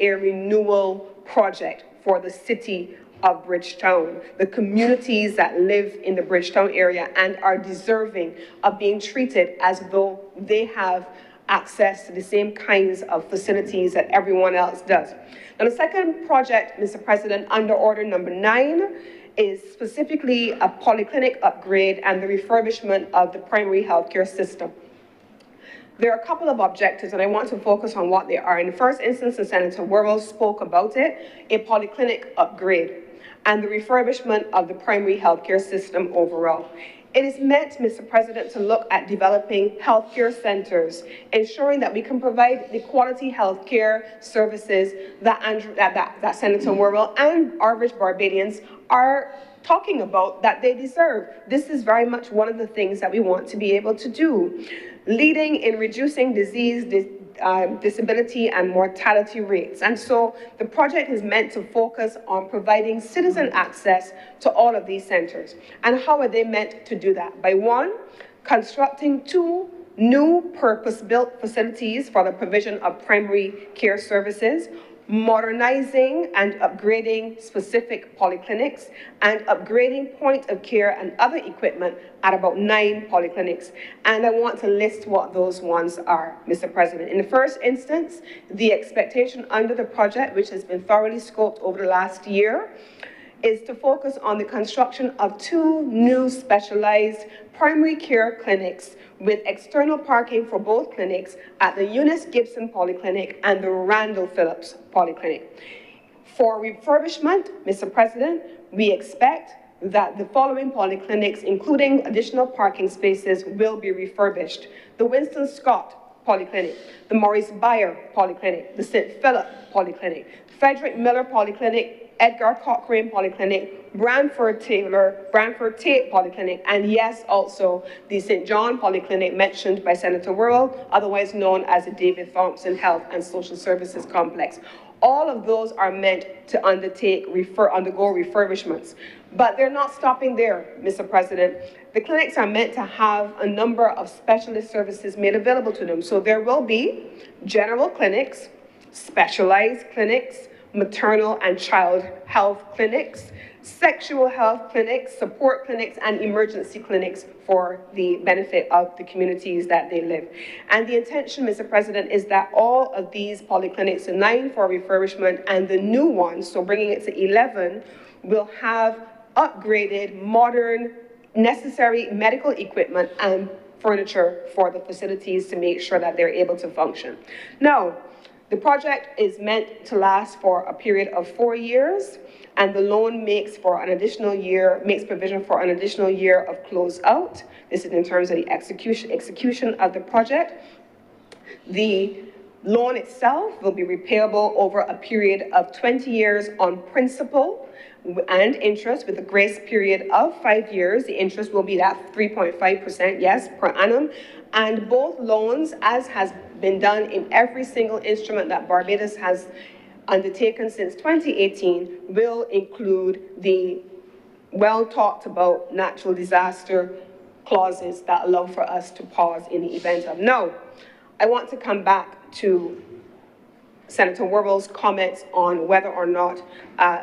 a renewal project for the city of Bridgetown, the communities that live in the Bridgetown area and are deserving of being treated as though they have access to the same kinds of facilities that everyone else does. Now, the second project, Mr. President, under order number 9, is specifically a polyclinic upgrade and the refurbishment of the primary healthcare system. There are a couple of objectives, and I want to focus on what they are. In the first instance, and Senator Worrell spoke about it, a polyclinic upgrade and the refurbishment of the primary healthcare system overall. It is meant, Mr. President, to look at developing healthcare centers, ensuring that we can provide the quality healthcare services that Senator Worrell and average Barbadians are talking about that they deserve. This is very much one of the things that we want to be able to do. Leading in reducing disease, disability and mortality rates. And so the project is meant to focus on providing citizen access to all of these centers. And how are they meant to do that? By 1, constructing 2 new purpose-built facilities for the provision of primary care services, modernizing and upgrading specific polyclinics, and upgrading point of care and other equipment at about 9 polyclinics. And I want to list what those ones are, Mr. President. In the first instance, the expectation under the project, which has been thoroughly scoped over the last year, is to focus on the construction of 2 new specialized primary care clinics with external parking for both clinics at the Eunice Gibson Polyclinic and the Randall Phillips Polyclinic. For refurbishment, Mr. President, we expect that the following polyclinics, including additional parking spaces, will be refurbished: the Winston Scott Polyclinic, the Maurice Bayer Polyclinic, the St. Philip Polyclinic, Frederick Miller Polyclinic, Edgar Cochrane Polyclinic, Branford Tate Polyclinic, and yes, also the St. John Polyclinic mentioned by Senator Worrell, otherwise known as the David Thompson Health and Social Services Complex. All of those are meant to undergo refurbishments. But they're not stopping there, Mr. President. The clinics are meant to have a number of specialist services made available to them. So there will be general clinics, specialized clinics, maternal and child health clinics, sexual health clinics, support clinics, and emergency clinics for the benefit of the communities that they live. And the intention, Mr. President, is that all of these polyclinics, the 9 for refurbishment and the new ones, so bringing it to 11, will have upgraded, modern, necessary medical equipment and furniture for the facilities to make sure that they're able to function. Now, the project is meant to last for a period of 4 years, and the loan makes provision for an additional year of closeout. This is in terms of the execution of the project. The loan itself will be repayable over a period of 20 years on principal and interest, with a grace period of 5 years. The interest will be at 3.5%, yes, per annum. And both loans, as has been done in every single instrument that Barbados has undertaken since 2018, will include the well talked about natural disaster clauses that allow for us to pause in the event of. Now, I want to come back to Senator Worrell's comments on whether or not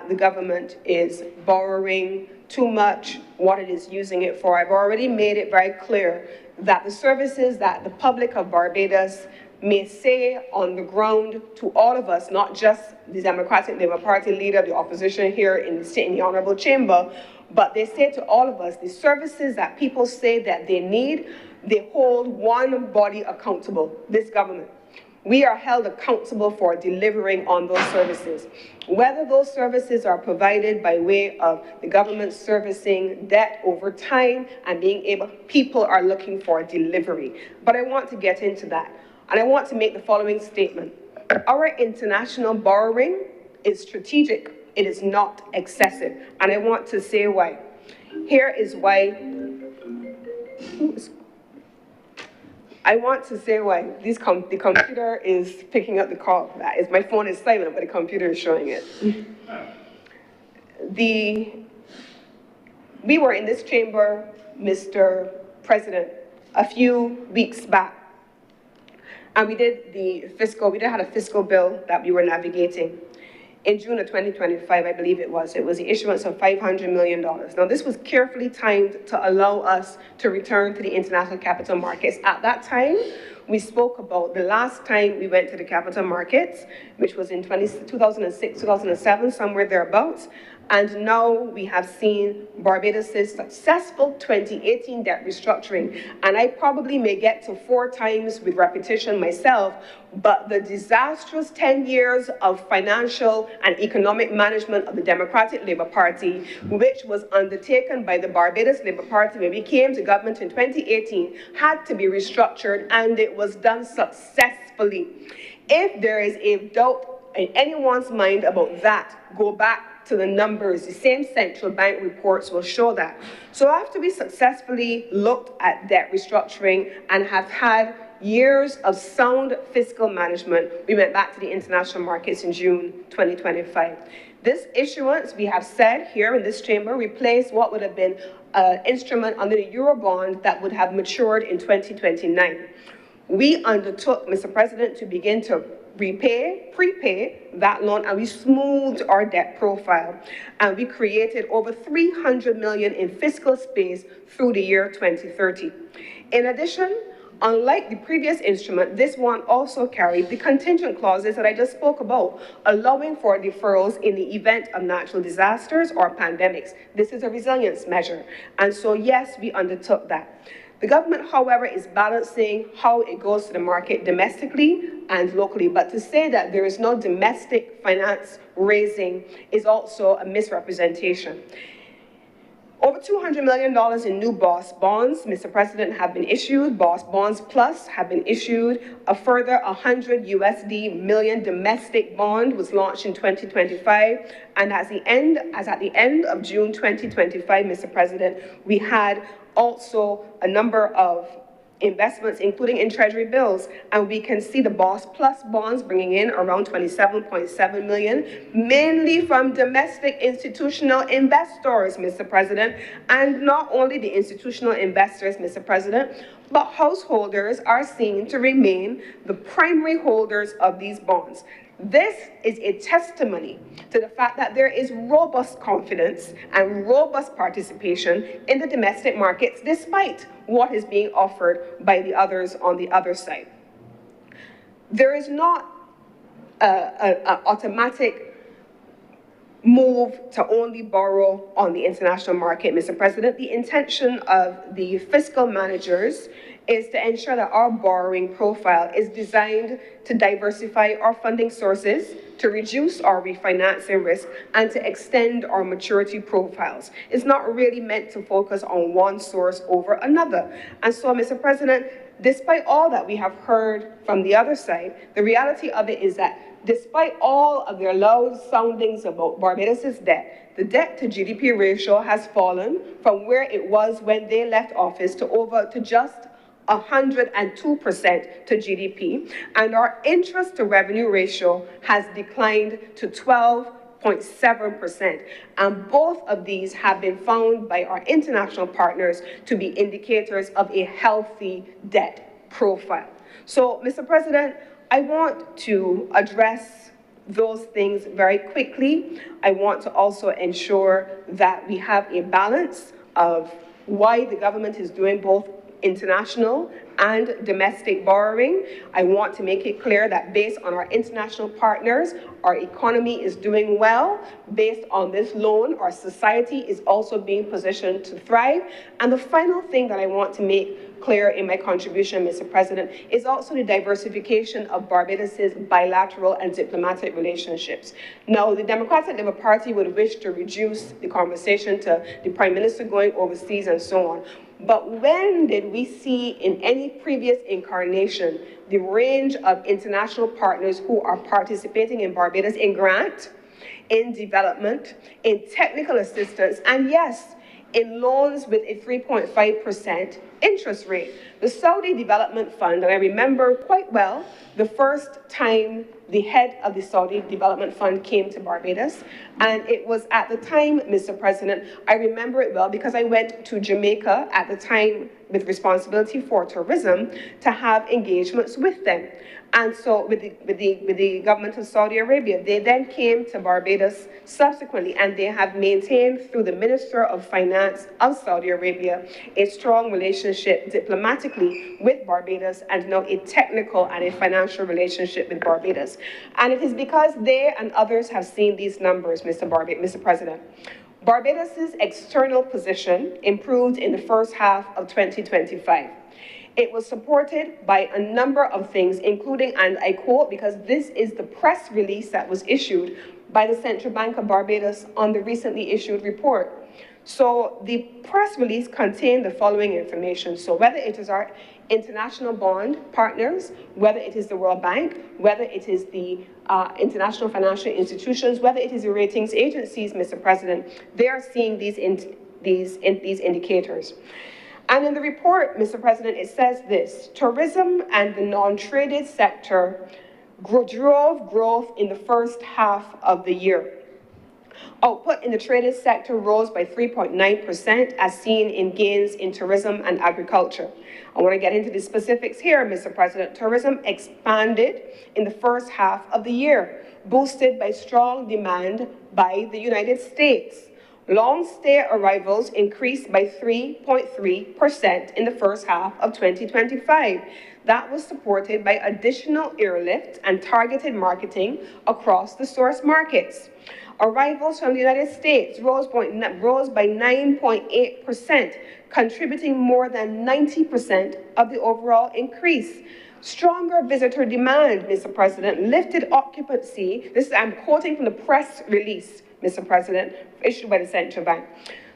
the government is borrowing too much, what it is using it for. I've already made it very clear that the services that the public of Barbados may say on the ground to all of us, not just the Democratic Labour Party leader, the opposition here in the Honourable Chamber, but they say to all of us, the services that people say that they need, they hold one body accountable, this government. We are held accountable for delivering on those services. Whether those services are provided by way of the government servicing debt over time and being able, people are looking for delivery. But I want to get into that. And I want to make the following statement. Our international borrowing is strategic. It is not excessive. And I want to say why. Here is why. I want to say why. The computer is picking up the call. My phone is silent, but the computer is showing it. We were in this chamber, Mr. President, a few weeks back. And we did had a fiscal bill that we were navigating. In June of 2025, I believe it was the issuance of $500 million. Now, this was carefully timed to allow us to return to the international capital markets. At that time, we spoke about the last time we went to the capital markets, which was in 2006, 2007, somewhere thereabouts. And now we have seen Barbados' successful 2018 debt restructuring. And I probably may get to 4 times with repetition myself, but the disastrous 10 years of financial and economic management of the Democratic Labour Party, which was undertaken by the Barbados Labour Party when we came to government in 2018, had to be restructured, and it was done successfully. If there is a doubt in anyone's mind about that, go back to the numbers. The same central bank reports will show that. So after we successfully looked at debt restructuring and have had years of sound fiscal management, we went back to the international markets in June 2025. This issuance, we have said here in this chamber, replaced what would have been an instrument under the Eurobond that would have matured in 2029. We undertook, Mr. President, to begin to prepay that loan, and we smoothed our debt profile. And we created over $300 million in fiscal space through the year 2030. In addition, unlike the previous instrument, this one also carried the contingent clauses that I just spoke about, allowing for deferrals in the event of natural disasters or pandemics. This is a resilience measure. And so, yes, we undertook that. The government, however, is balancing how it goes to the market domestically and locally. But to say that there is no domestic finance raising is also a misrepresentation. Over $200 million in new BOSS bonds, Mr. President, have been issued. BOSS bonds plus have been issued. A further $100 million domestic bond was launched in 2025. And as at the end of June 2025, Mr. President, we had also a number of investments, including in Treasury bills, and we can see the BOSS Plus bonds bringing in around $27.7 million, mainly from domestic institutional investors, Mr. President, and not only the institutional investors, Mr. President, but householders are seen to remain the primary holders of these bonds. This is a testimony to the fact that there is robust confidence and robust participation in the domestic markets, despite what is being offered by the others on the other side. There is not an automatic move to only borrow on the international market, Mr. President. The intention of the fiscal managers is to ensure that our borrowing profile is designed to diversify our funding sources, to reduce our refinancing risk, and to extend our maturity profiles. It's not really meant to focus on one source over another. And so, Mr. President, despite all that we have heard from the other side, the reality of it is that despite all of their loud soundings about Barbados' debt, the debt to GDP ratio has fallen from where it was when they left office to just 102% to GDP, and our interest to revenue ratio has declined to 12.7%. And both of these have been found by our international partners to be indicators of a healthy debt profile. So, Mr. President, I want to address those things very quickly. I want to also ensure that we have a balance of why the government is doing both international and domestic borrowing. I want to make it clear that based on our international partners, our economy is doing well. Based on this loan, our society is also being positioned to thrive. And the final thing that I want to make clear in my contribution, Mr. President, is also the diversification of Barbados' bilateral and diplomatic relationships. Now, the Democratic Labour Party would wish to reduce the conversation to the Prime Minister going overseas and so on. But when did we see in any previous incarnation the range of international partners who are participating in Barbados in grant, in development, in technical assistance, and yes, in loans with a 3.5% interest rate. The Saudi Development Fund, and I remember quite well the first time the head of the Saudi Development Fund came to Barbados, and it was at the time, Mr. President, I remember it well because I went to Jamaica at the time with responsibility for tourism to have engagements with them. And so with the government of Saudi Arabia, they then came to Barbados subsequently, and they have maintained through the Minister of Finance of Saudi Arabia a strong relationship diplomatically with Barbados, and now a technical and a financial relationship with Barbados. And it is because they and others have seen these numbers, Mr. President. Barbados's external position improved in the first half of 2025. It was supported by a number of things, including, and I quote, because this is the press release that was issued by the Central Bank of Barbados on the recently issued report. So the press release contained the following information. So whether it is our international bond partners, whether it is the World Bank, whether it is the international financial institutions, whether it is the ratings agencies, Mr. President, they are seeing these indicators. And in the report, Mr. President, it says this: tourism and the non-traded sector drove growth in the first half of the year. Output in the traded sector rose by 3.9%, as seen in gains in tourism and agriculture. I want to get into the specifics here, Mr. President. Tourism expanded in the first half of the year, boosted by strong demand by the United States. Long-stay arrivals increased by 3.3% in the first half of 2025. That was supported by additional airlift and targeted marketing across the source markets. Arrivals from the United States rose by 9.8%, contributing more than 90% of the overall increase. Stronger visitor demand, Mr. President, lifted occupancy. I'm quoting from the press release, Mr. President, issued by the Central Bank.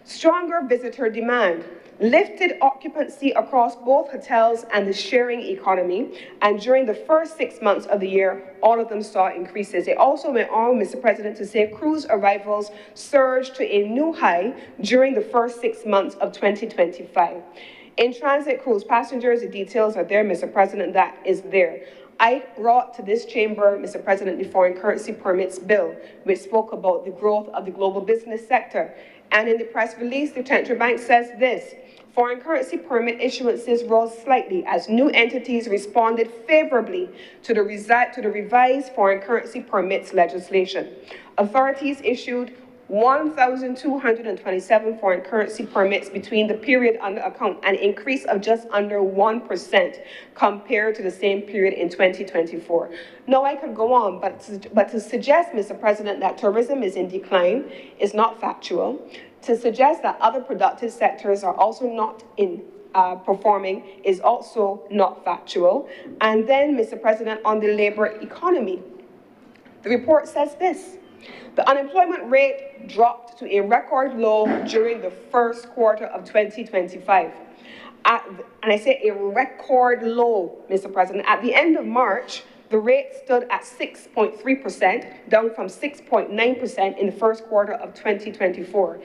Stronger visitor demand lifted occupancy across both hotels and the sharing economy, and during the first 6 months of the year, all of them saw increases. It also went on, Mr. President, to say cruise arrivals surged to a new high during the first 6 months of 2025. In transit cruise passengers, the details are there, Mr. President, that is there. I brought to this chamber, Mr. President, the Foreign Currency Permits Bill, which spoke about the growth of the global business sector. And in the press release, the Central Bank says this: foreign currency permit issuances rose slightly as new entities responded favorably to the revised foreign currency permits legislation. Authorities issued 1,227 foreign currency permits between the period under account, an increase of just under 1% compared to the same period in 2024. Now, I could go on, but to suggest, Mr. President, that tourism is in decline is not factual. To suggest that other productive sectors are also not performing is also not factual. And then, Mr. President, on the labor economy, the report says this: the unemployment rate dropped to a record low during the first quarter of 2025. And I say a record low, Mr. President. At the end of March, the rate stood at 6.3%, down from 6.9% in the first quarter of 2024.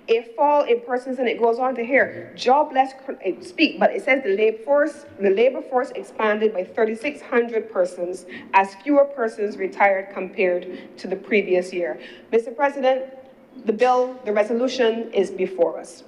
A fall in persons, and it goes on to here, jobless, but it says the labor force expanded by 3,600 persons as fewer persons retired compared to the previous year. Mr. President, the resolution is before us.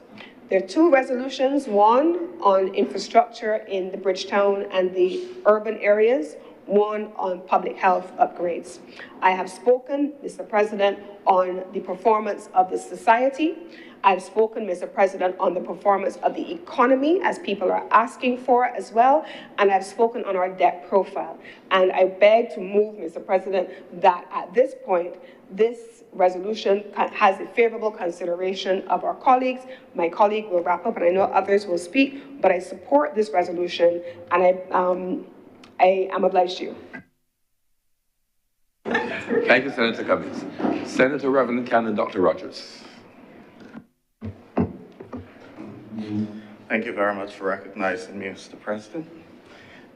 There are two resolutions, one on infrastructure in the Bridgetown and the urban areas, one on public health upgrades. I have spoken, Mr. President, on the performance of the society. I've spoken, Mr. President, on the performance of the economy, as people are asking for as well, and I've spoken on our debt profile. And I beg to move, Mr. President, that at this point, this resolution has a favorable consideration of our colleagues. My colleague will wrap up, and I know others will speak, but I support this resolution, and I am obliged to you. Thank you, Senator Cummings. Senator Reverend Canon Dr. Rogers. Thank you very much for recognizing me, Mr. President.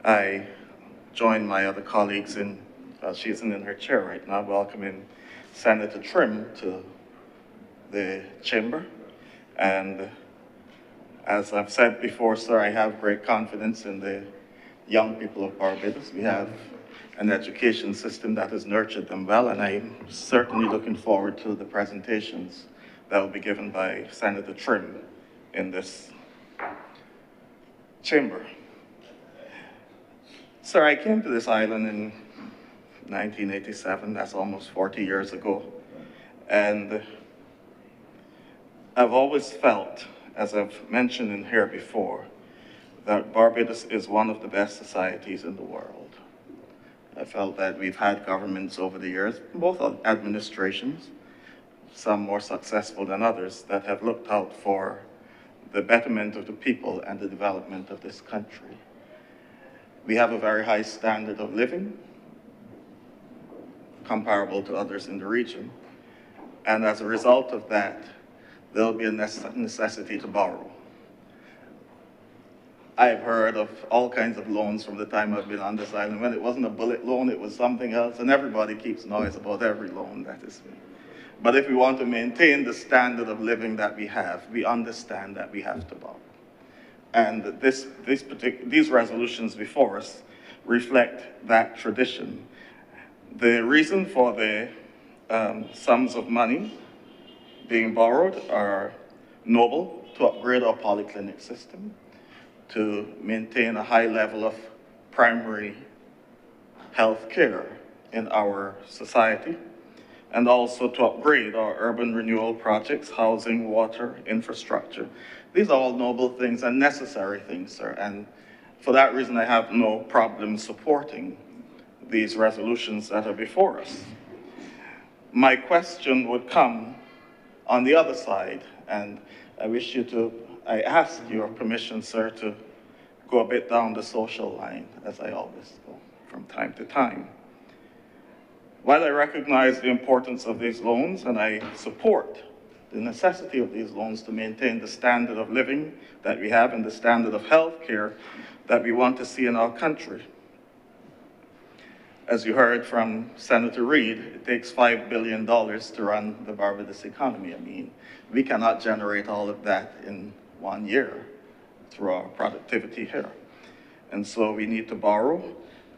I join my other colleagues in, she isn't in her chair right now, welcoming Senator Trim to the chamber. And As I've said before, sir, I have great confidence in the young people of Barbados. We have an education system that has nurtured them well, and I'm certainly looking forward to the presentations that will be given by Senator Trim in this chamber. Sir, I came to this island in 1987, that's almost 40 years ago, and I've always felt, as I've mentioned in here before, that Barbados is one of the best societies in the world. I felt that we've had governments over the years, both administrations, some more successful than others, that have looked out for the betterment of the people and the development of this country. We have a very high standard of living, comparable to others in the region. And as a result of that, there'll be a necessity to borrow. I've heard of all kinds of loans from the time I've been on this island. When it wasn't a bullet loan, it was something else, and everybody keeps noise about every loan that is made. But if we want to maintain the standard of living that we have, we understand that we have to borrow. And these resolutions before us reflect that tradition. The reason for the sums of money being borrowed are noble: to upgrade our polyclinic system, to maintain a high level of primary health care in our society, and also to upgrade our urban renewal projects, housing, water, infrastructure. These are all noble things and necessary things, sir, and for that reason I have no problem supporting these resolutions that are before us. My question would come on the other side, and I ask your permission, sir, to go a bit down the social line, as I always go from time to time. While I recognize the importance of these loans, and I support the necessity of these loans to maintain the standard of living that we have and the standard of health care that we want to see in our country, as you heard from Senator Reid, it takes $5 billion to run the Barbados economy. I mean, we cannot generate all of that in 1 year through our productivity here. And so we need to borrow,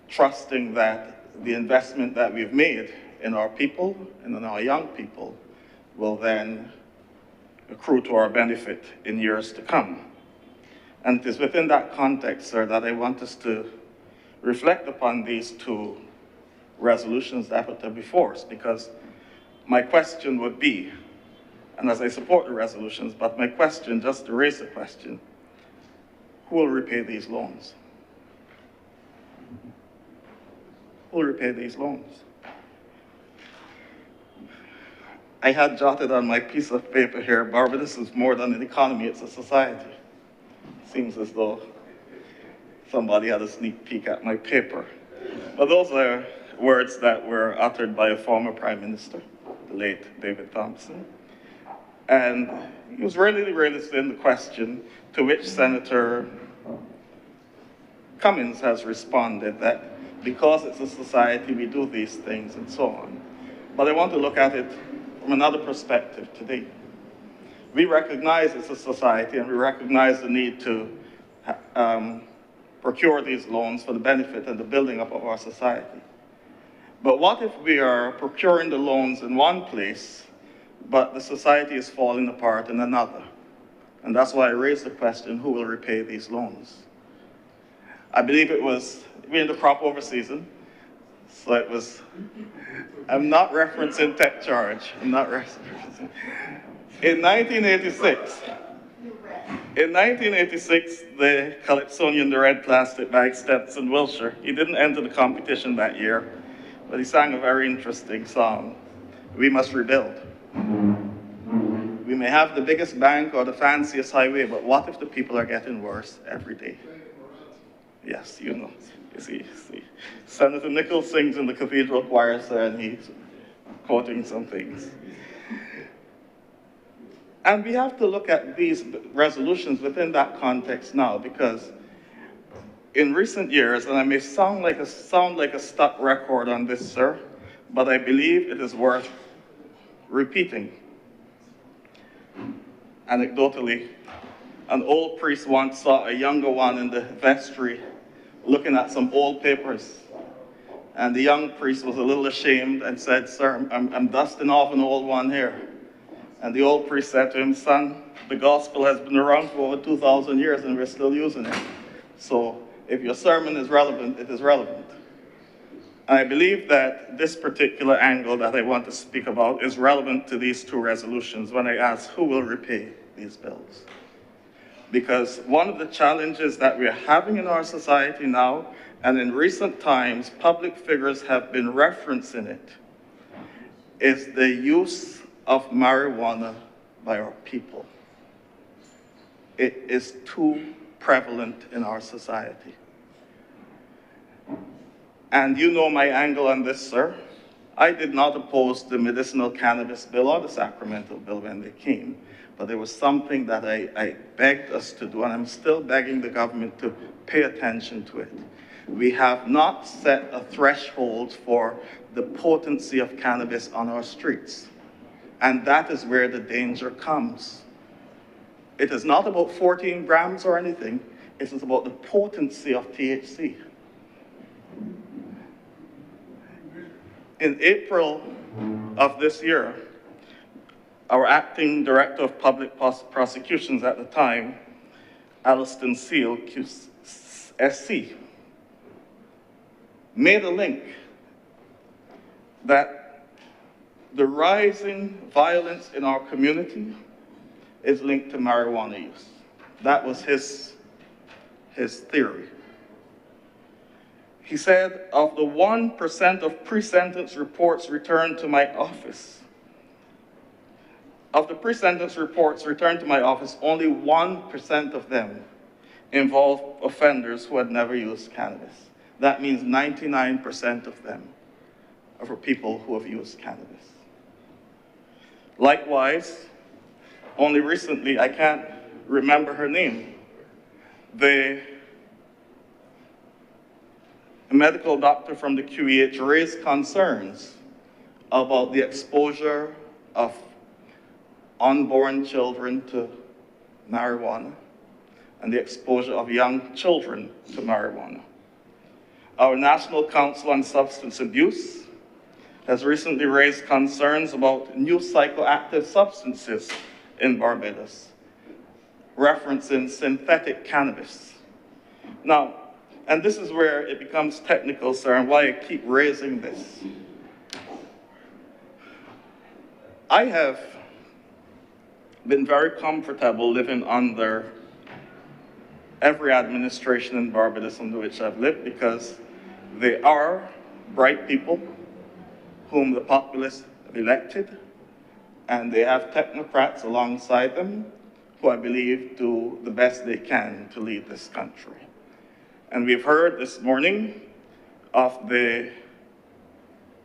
trusting that the investment that we've made in our people and in our young people will then accrue to our benefit in years to come. And it is within that context, sir, that I want us to reflect upon these two resolutions that are before us, because my question would be, and as I support the resolutions, but my question, just to raise the question, who will repay these loans? Who will repay these loans? I had jotted on my piece of paper here, Barbados is more than an economy, it's a society. Seems as though somebody had a sneak peek at my paper. But those are words that were uttered by a former Prime Minister, the late David Thompson. And he was really raising the question to which Senator Cummins has responded, that because it's a society, we do these things and so on. But I want to look at it from another perspective today. We recognize it's a society, and we recognize the need to procure these loans for the benefit and the building up of our society. But what if we are procuring the loans in one place, but the society is falling apart in another? And that's why I raised the question, who will repay these loans? I believe we're in the crop over season, so I'm not referencing tech charge, I'm not referencing. In 1986, the Calypsonian, the red plastic bag, Stetson Wilshire, he didn't enter the competition that year, but he sang a very interesting song, "We Must Rebuild." We may have the biggest bank or the fanciest highway, but what if the people are getting worse every day? Yes, you know, you see. Senator Nichols sings in the cathedral choir, sir, and he's quoting some things. And we have to look at these resolutions within that context now, because in recent years, and I may sound like a stuck record on this, sir, but I believe it is worth repeating. Anecdotally, An old priest once saw a younger one in the vestry looking at some old papers. And the young priest was a little ashamed and said, "Sir, I'm dusting off an old one here." And the old priest said to him, "Son, the gospel has been around for over 2,000 years and we're still using it. So if your sermon is relevant, it is relevant." And I believe that this particular angle that I want to speak about is relevant to these two resolutions when I ask who will repay these bills. Because one of the challenges that we're having in our society now, and in recent times, public figures have been referencing it, is the use of marijuana by our people. It is too prevalent in our society. And you know my angle on this, sir. I did not oppose the medicinal cannabis bill or the Sacramento bill when they came, but there was something that I begged us to do, and I'm still begging the government to pay attention to it. We have not set a threshold for the potency of cannabis on our streets. And that is where the danger comes. It is not about 14 grams or anything. It is about the potency of THC. In April of this year, our acting director of public prosecutions at the time, Alliston Seal, SC, made a link that the rising violence in our community is linked to marijuana use. That was his theory. He said, of the 1% of pre-sentence reports returned to my office, only 1% of them involved offenders who had never used cannabis. That means 99% of them are for people who have used cannabis. Likewise, only recently, I can't remember her name, a medical doctor from the QEH raised concerns about the exposure of unborn children to marijuana and the exposure of young children to marijuana. Our National Council on Substance Abuse has recently raised concerns about new psychoactive substances in Barbados, referencing synthetic cannabis. Now, and this is where it becomes technical, sir, and why I keep raising this. I have been very comfortable living under every administration in Barbados under which I've lived, because they are bright people whom the populace have elected, and they have technocrats alongside them who I believe do the best they can to lead this country. And we've heard this morning of the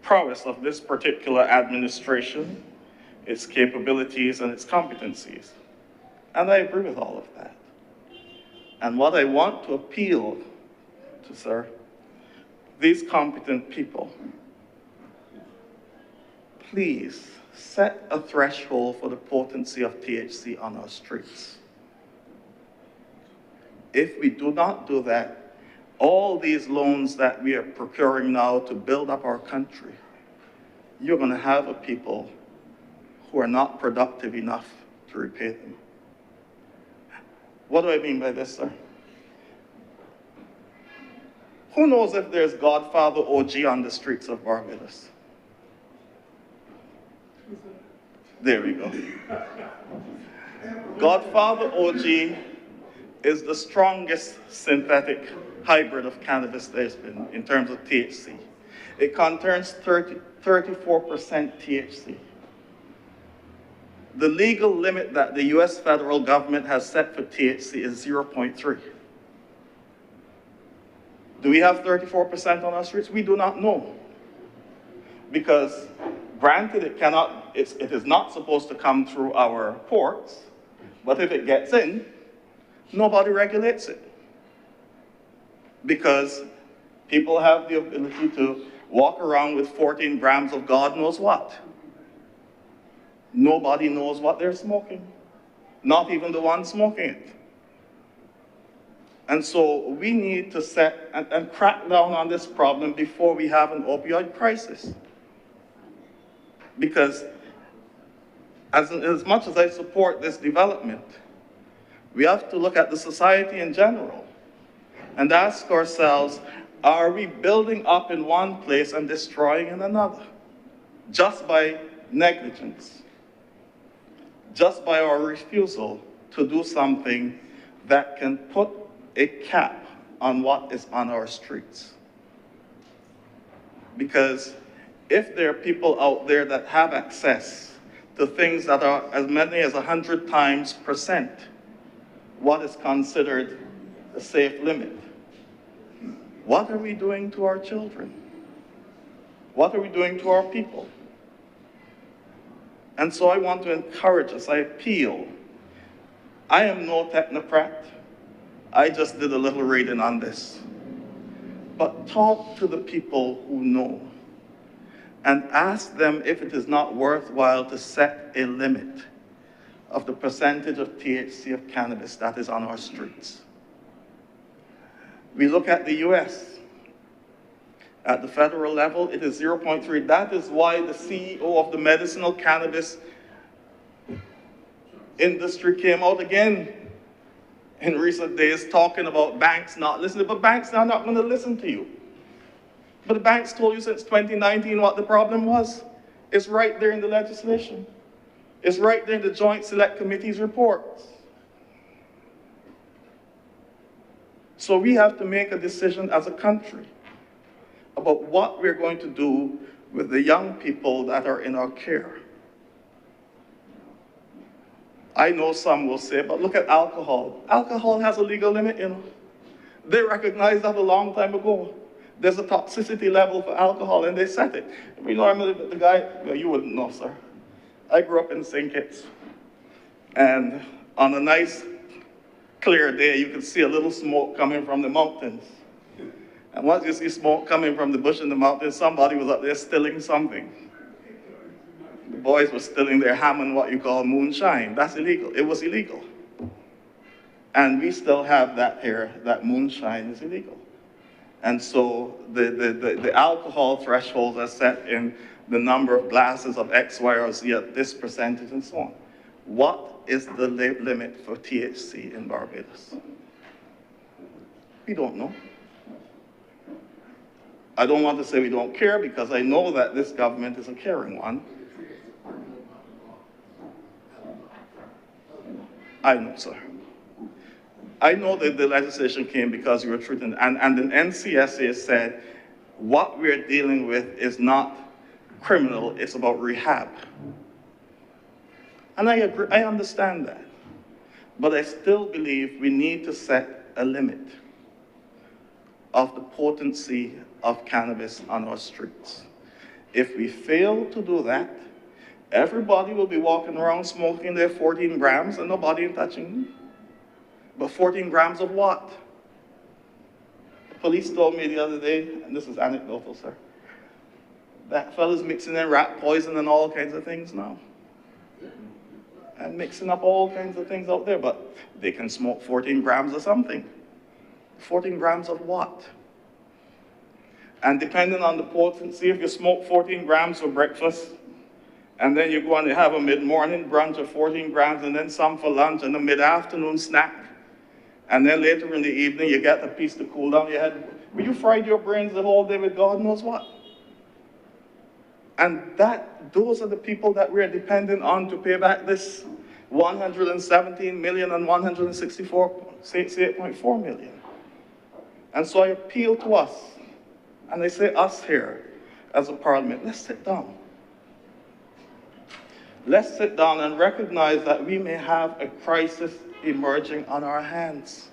prowess of this particular administration, its capabilities and its competencies. And I agree with all of that. And what I want to appeal to, sir, these competent people, please set a threshold for the potency of THC on our streets. If we do not do that, all these loans that we are procuring now to build up our country, you're going to have a people who are not productive enough to repay them. What do I mean by this, sir? Who knows if there's Godfather OG on the streets of Barbados? There we go. Godfather OG is the strongest synthetic hybrid of cannabis there's been in terms of THC. It contains 34% THC. The legal limit that the US federal government has set for THC is 0.3. Do we have 34% on our streets? We do not know. Because granted, it is not supposed to come through our ports, but if it gets in, nobody regulates it. Because people have the ability to walk around with 14 grams of God knows what. Nobody knows what they're smoking. Not even the one smoking it. And so we need to set and crack down on this problem before we have an opioid crisis. Because as much as I support this development, we have to look at the society in general and ask ourselves, are we building up in one place and destroying in another? Just by negligence, just by our refusal to do something that can put a cap on what is on our streets. Because if there are people out there that have access to things that are as many as 100 times percent what is considered a safe limit, what are we doing to our children? What are we doing to our people? And so I want to encourage us, I appeal. I am no technocrat. I just did a little reading on this. But talk to the people who know and ask them if it is not worthwhile to set a limit of the percentage of THC of cannabis that is on our streets. We look at the US. At the federal level, it is 0.3. That is why the CEO of the medicinal cannabis industry came out again in recent days talking about banks not listening, but banks are not going to listen to you. But the banks told you since 2019 what the problem was. It's right there in the legislation. It's right there in the Joint Select Committee's reports. So we have to make a decision as a country about what we're going to do with the young people that are in our care. I know some will say, but look at alcohol. Alcohol has a legal limit, you know. They recognized that a long time ago. There's a toxicity level for alcohol, and they set it. You know, I remember the guy, well, you wouldn't know, sir. I grew up in St. Kitts, and on a nice, clear day, you could see a little smoke coming from the mountains. And once you see smoke coming from the bush in the mountains, somebody was up there stilling something. The boys were stilling their Hammond, what you call moonshine. That's illegal. It was illegal. And we still have that here, that moonshine is illegal. And so the alcohol thresholds are set in the number of glasses of X, Y, or Z at this percentage and so on. What is the limit for THC in Barbados? We don't know. I don't want to say we don't care because I know that this government is a caring one. I know, sir. I know that the legislation came because you were treating, and the NCSA said, what we're dealing with is not criminal, it's about rehab. And I agree, I understand that. But I still believe we need to set a limit of the potency of cannabis on our streets. If we fail to do that, everybody will be walking around smoking their 14 grams and nobody touching them. But 14 grams of what? The police told me the other day, and this is anecdotal, sir, that fella's mixing in rat poison and all kinds of things now. And mixing up all kinds of things out there, but they can smoke 14 grams of something. 14 grams of what? And depending on the potency, if you smoke 14 grams for breakfast, and then you go and you have a mid-morning brunch of 14 grams, and then some for lunch, and a mid-afternoon snack, and then later in the evening you get a piece to cool down your head. Well, you fried your brains the whole day with God knows what. And those are the people that we're dependent on to pay back this 117 million and 168.4 million. And so I appeal to us, and I say us here as a parliament, let's sit down. Let's sit down and recognize that we may have a crisis emerging on our hands.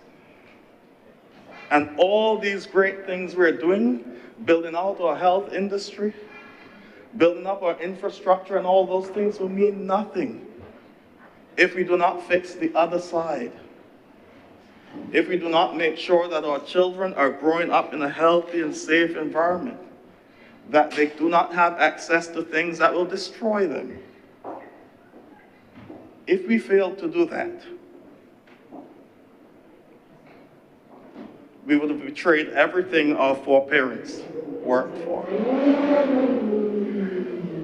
And all these great things we're doing, building out our health industry, building up our infrastructure and all those things will mean nothing if we do not fix the other side. If we do not make sure that our children are growing up in a healthy and safe environment, that they do not have access to things that will destroy them. If we fail to do that, we would have betrayed everything our foreparents worked for.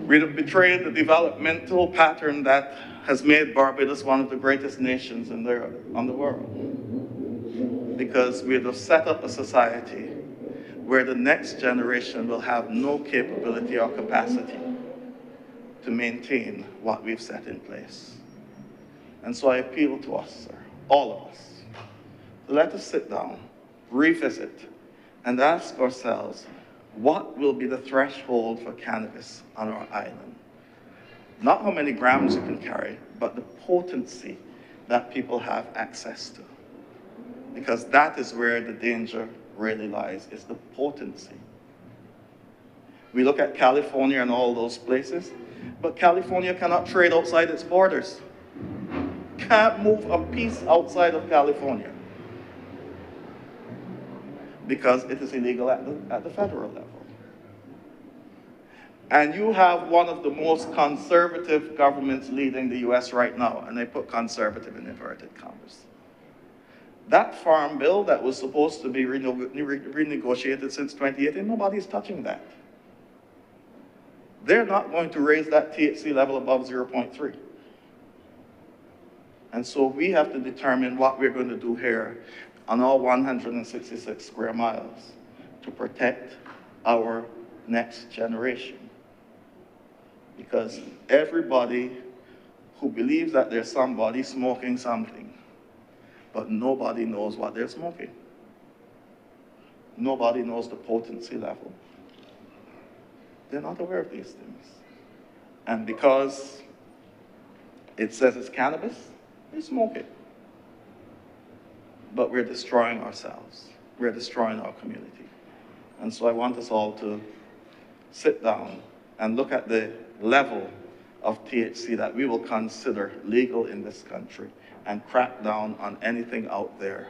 We'd have betrayed the developmental pattern that has made Barbados one of the greatest nations on the world. Because we'd have set up a society where the next generation will have no capability or capacity to maintain what we've set in place. And so I appeal to us, sir, all of us, to let us sit down, revisit, and ask ourselves, what will be the threshold for cannabis on our island? Not how many grams you can carry, but the potency that people have access to. Because that is where the danger really lies, is the potency. We look at California and all those places, but California cannot trade outside its borders. Can't move a piece outside of California because it is illegal at the federal level. And you have one of the most conservative governments leading the US right now, and they put conservative in inverted commas. That farm bill that was supposed to be renegotiated since 2018, nobody's touching that. They're not going to raise that THC level above 0.3. And so we have to determine what we're going to do here on all 166 square miles to protect our next generation. Because everybody who believes that there's somebody smoking something, but nobody knows what they're smoking. Nobody knows the potency level. They're not aware of these things. And because it says it's cannabis, they smoke it. But we're destroying ourselves. We're destroying our community. And so I want us all to sit down and look at the level of THC that we will consider legal in this country and crack down on anything out there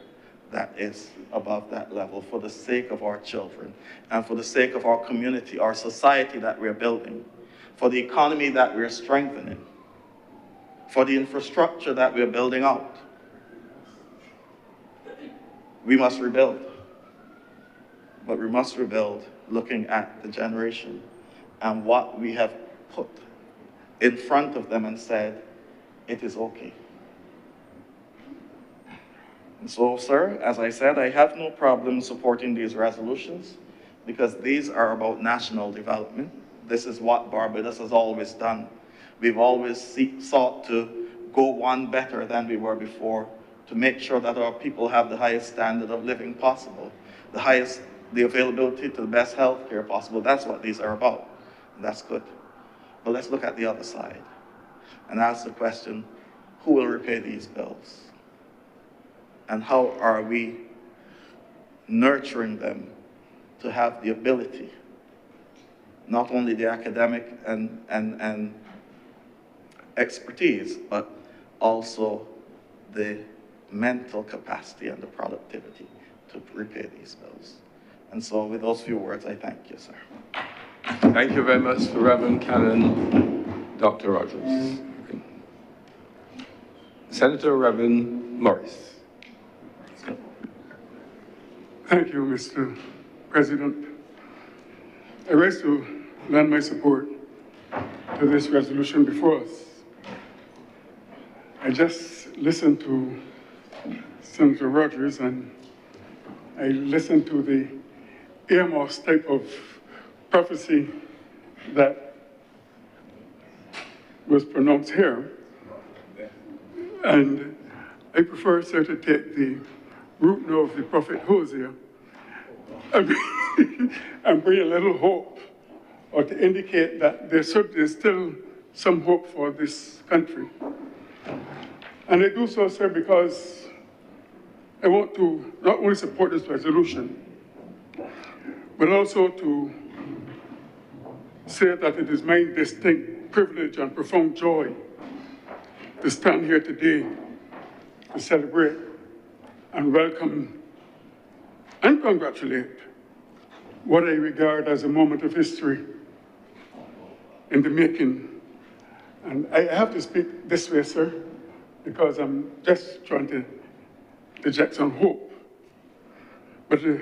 that is above that level for the sake of our children and for the sake of our community, our society that we're building, for the economy that we're strengthening, for the infrastructure that we're building out. We must rebuild, but we must rebuild looking at the generation and what we have put in front of them and said, it is okay. And so, sir, as I said, I have no problem supporting these resolutions because these are about national development. This is what Barbados has always done. We've always sought to go one better than we were before to make sure that our people have the highest standard of living possible, the availability to the best health care possible. That's what these are about, and that's good. But let's look at the other side and ask the question, who will repay these bills? And how are we nurturing them to have the ability, not only the academic and expertise, but also the mental capacity and the productivity to repay these bills. And so with those few words, I thank you, sir. Thank you very much, Reverend Canon Dr. Rogers. Senator Reverend Morris. Thank you, Mr. President. I rise to lend my support to this resolution before us. I just listened to Senator Rogers and I listened to the earmuffs type of prophecy that was pronounced here. And I prefer, sir, to take the root note of the prophet Hosea and bring a little hope, or to indicate that there's still some hope for this country. And I do so, sir, because I want to not only support this resolution, but also to say that it is my distinct privilege and profound joy to stand here today to celebrate and welcome and congratulate what I regard as a moment of history in the making. And I have to speak this way, sir, because I'm just trying to project some hope. but a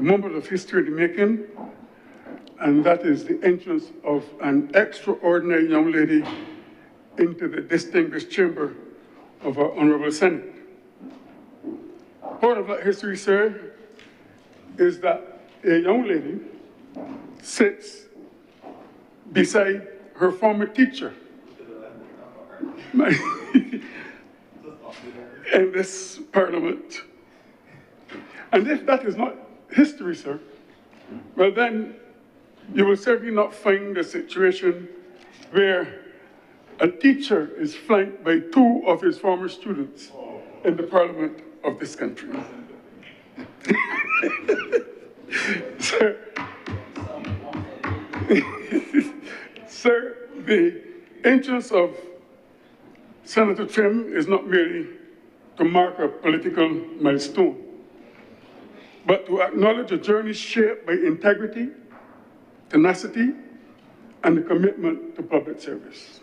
moment of history in the making, and that is the entrance of an extraordinary young lady into the distinguished chamber of our Honorable Senate. Part of that history, sir, is that a young lady sits beside her former teacher in this parliament. And if that is not history, sir, well then, you will certainly not find a situation where a teacher is flanked by two of his former students in the parliament of this country. Sir, sir, the entrance of Senator Trim is not merely to mark a political milestone, but to acknowledge a journey shaped by integrity, tenacity, and the commitment to public service.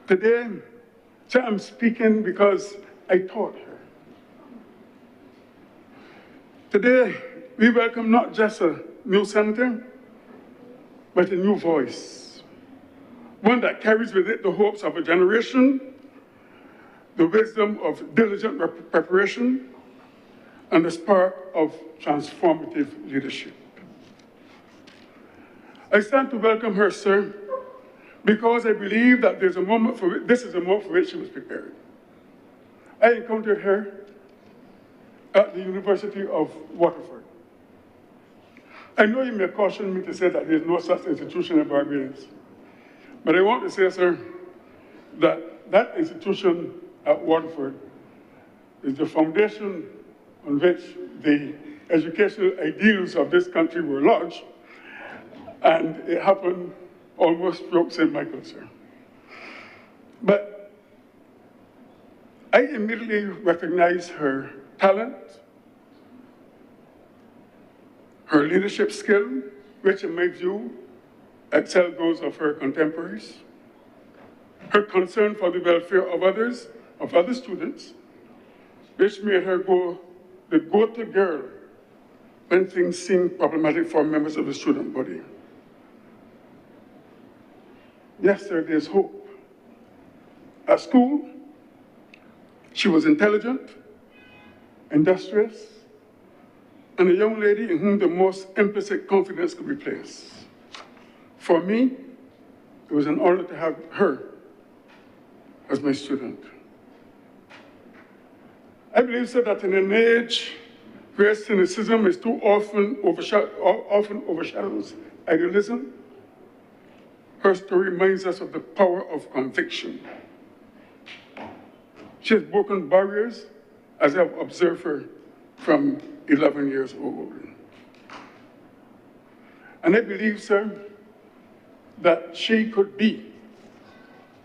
Today, so I'm speaking because I taught her. Today, we welcome not just a new senator, but a new voice. One that carries with it the hopes of a generation, the wisdom of diligent preparation, and the spark of transformative leadership. I stand to welcome her, sir, because I believe that this is a moment for which she was prepared. I encountered her at the University of Waterford. I know you may caution me to say that there's no such institution in Barbados, but I want to say, sir, that that institution at Waterford is the foundation on which the educational ideals of this country were lodged, and it happened almost throughout St. Michael, sir. But I immediately recognized her talent, her leadership skill, which in my view excelled those of her contemporaries, her concern for the welfare of others, of other students, which made her the go-to girl when things seemed problematic for members of the student body. Yes, sir, there's hope. At school, she was intelligent, industrious, and a young lady in whom the most implicit confidence could be placed. For me, it was an honor to have her as my student. I believe, sir, that in an age where cynicism is too often overshadows idealism, her story reminds us of the power of conviction. She has broken barriers as I've observed her from 11 years old. And I believe, sir, that she could be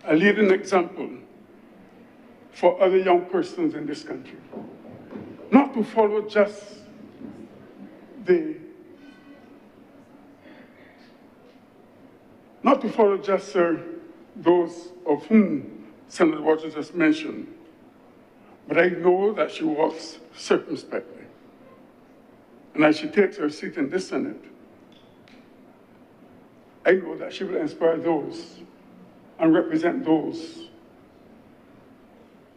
a leading example for other young persons in this country. Not to follow just sir, those of whom Senator Waters just mentioned, but I know that she walks circumspectly. And as she takes her seat in this Senate, I know that she will inspire those and represent those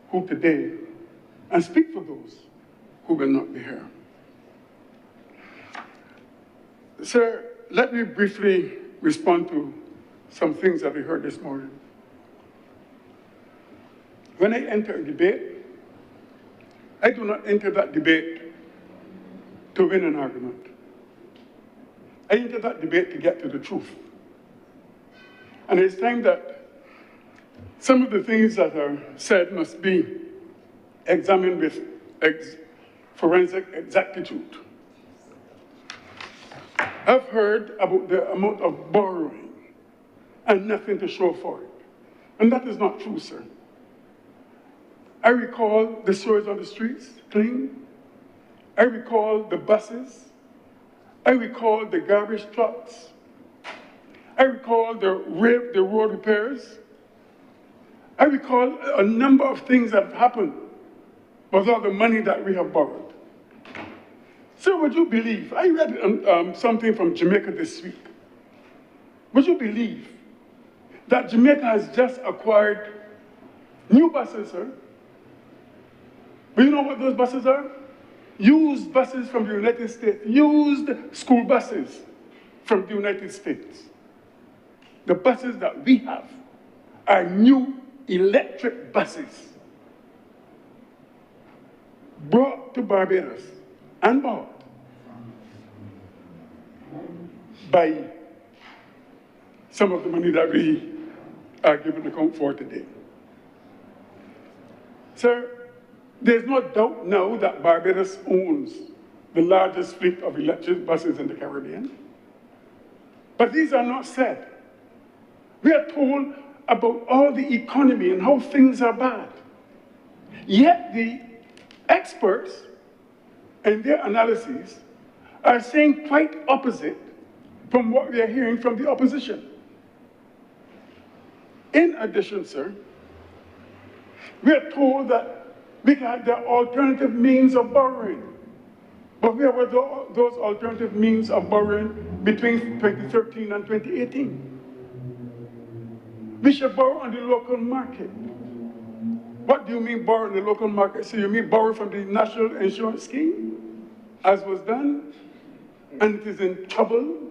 who today, and speak for those who will not be here. Sir, let me briefly respond to some things that we heard this morning. When I enter a debate, I do not enter that debate to win an argument. I enter that debate to get to the truth. And it's time that some of the things that are said must be examined with forensic exactitude. I've heard about the amount of borrowing and nothing to show for it. And that is not true, sir. I recall the sewers on the streets clean. I recall the buses. I recall the garbage trucks. I recall the road repairs. I recall a number of things that have happened with all the money that we have borrowed. So would you believe, I read something from Jamaica this week. Would you believe that Jamaica has just acquired new buses, sir? But you know what those buses are? Used buses from the United States, used school buses from the United States. The buses that we have are new electric buses brought to Barbados and bought by some of the money that we are giving account for today. Sir, there's no doubt now that Barbados owns the largest fleet of electric buses in the Caribbean. But these are not said. We are told about all the economy and how things are bad. Yet the experts in their analyses are saying quite opposite from what we are hearing from the opposition. In addition, sir, we are told that there are alternative means of borrowing. But where were those alternative means of borrowing between 2013 and 2018? We should borrow on the local market. What do you mean borrow in the local market? So you mean borrow from the National Insurance Scheme, as was done, and it is in trouble?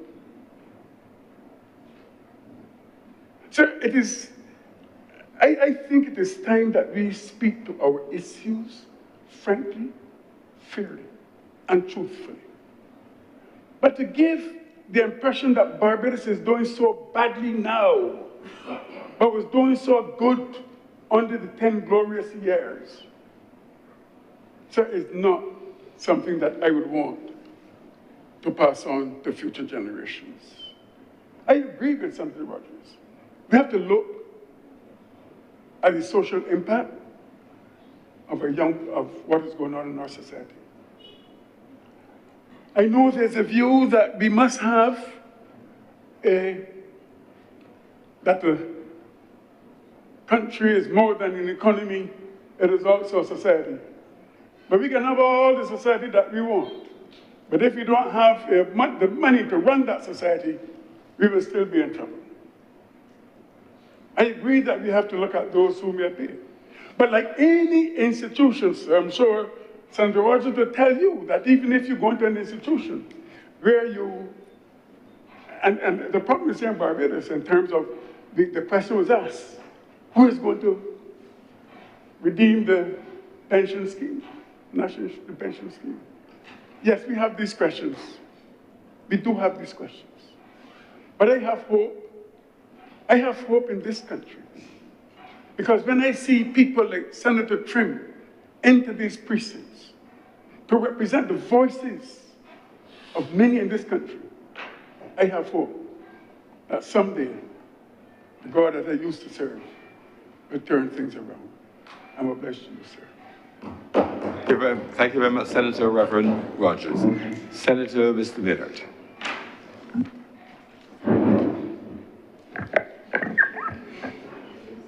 So it is, I think it is time that we speak to our issues frankly, fairly, and truthfully. But to give the impression that Barbados is doing so badly now, but was doing so good under the 10 glorious years, so is not something that I would want to pass on to future generations. I agree with Senator Rogers. We have to look at the social impact of what is going on in our society. I know there's a view that we must have that the country is more than an economy, it is also a society. But we can have all the society that we want. But if we don't have the money to run that society, we will still be in trouble. I agree that we have to look at those who may pay. But like any institution, I'm sure Senator Rogers will tell you that even if you go into an institution where and the problem is here in Barbados in terms of the question was asked, who is going to redeem the pension scheme, the pension scheme? Yes, we have these questions. We do have these questions. But I have hope. I have hope in this country. Because when I see people like Senator Trim enter these precincts to represent the voices of many in this country, I have hope that someday the God that I used to serve will turn things around. I'm blessed to you, sir. Thank you very much, Senator Reverend Rogers. Senator Mr. Millard.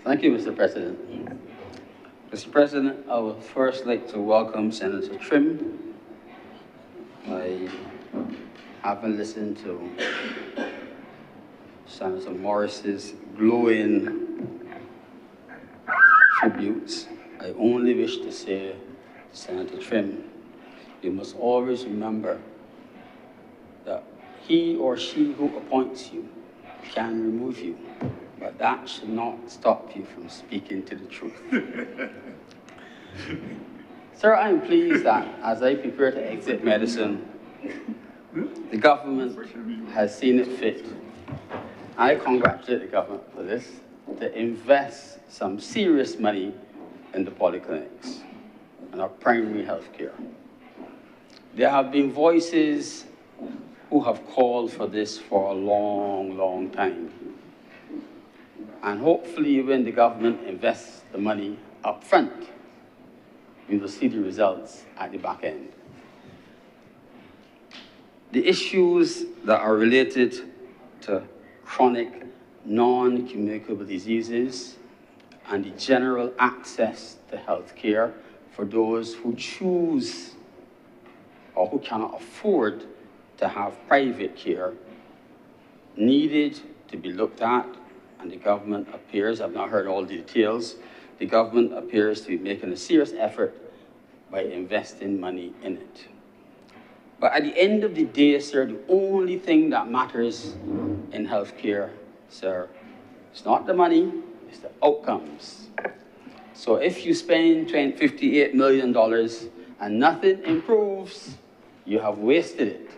Thank you, Mr. President. Mr. President, I would first like to welcome Senator Trim. I haven't listened to Senator Morris's glowing tributes. I only wish to say, Senator Trim, you must always remember that he or she who appoints you can remove you, but that should not stop you from speaking to the truth. Sir, I am pleased that as I prepare to exit medicine, the government has seen it fit. I congratulate the government for this, to invest some serious money in the polyclinics and our primary health care. There have been voices who have called for this for a long, long time. And hopefully when the government invests the money up front, we will see the results at the back end. The issues that are related to chronic, non-communicable diseases and the general access to health care for those who choose or who cannot afford to have private care needed to be looked at, and the government appears, I've not heard all the details, the government appears to be making a serious effort by investing money in it. But at the end of the day, sir, the only thing that matters in healthcare, sir, it's not the money, it's the outcomes. So if you spend $58 million and nothing improves, you have wasted it.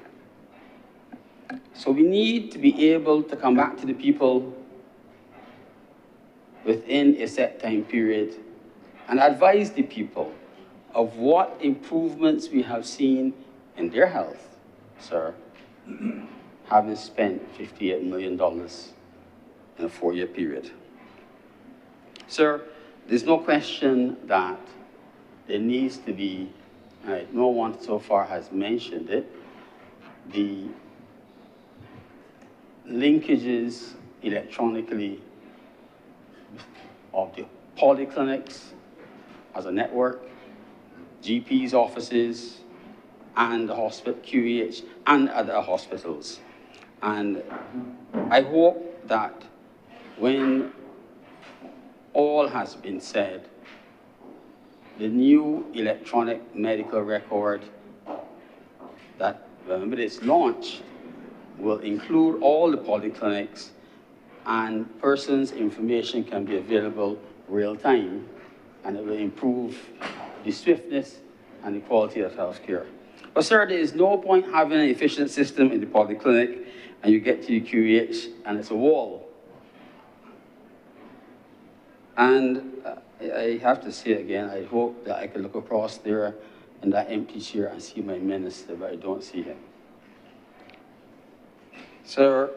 So we need to be able to come back to the people within a set time period and advise the people of what improvements we have seen in their health, sir, having spent $58 million in a 4-year period. Sir, there's no question that there needs to be, no one so far has mentioned it, the linkages electronically of the polyclinics as a network, GPs' offices, and the hospital, QEH, and other hospitals. And I hope that when all has been said, the new electronic medical record that, when it's launched, will include all the polyclinics, and persons' information can be available real time, and it will improve the swiftness and the quality of healthcare. But sir, there is no point having an efficient system in the polyclinic and you get to the QEH and it's a wall. And I have to say again, I hope that I can look across there in that empty chair and see my minister, but I don't see him. Sir,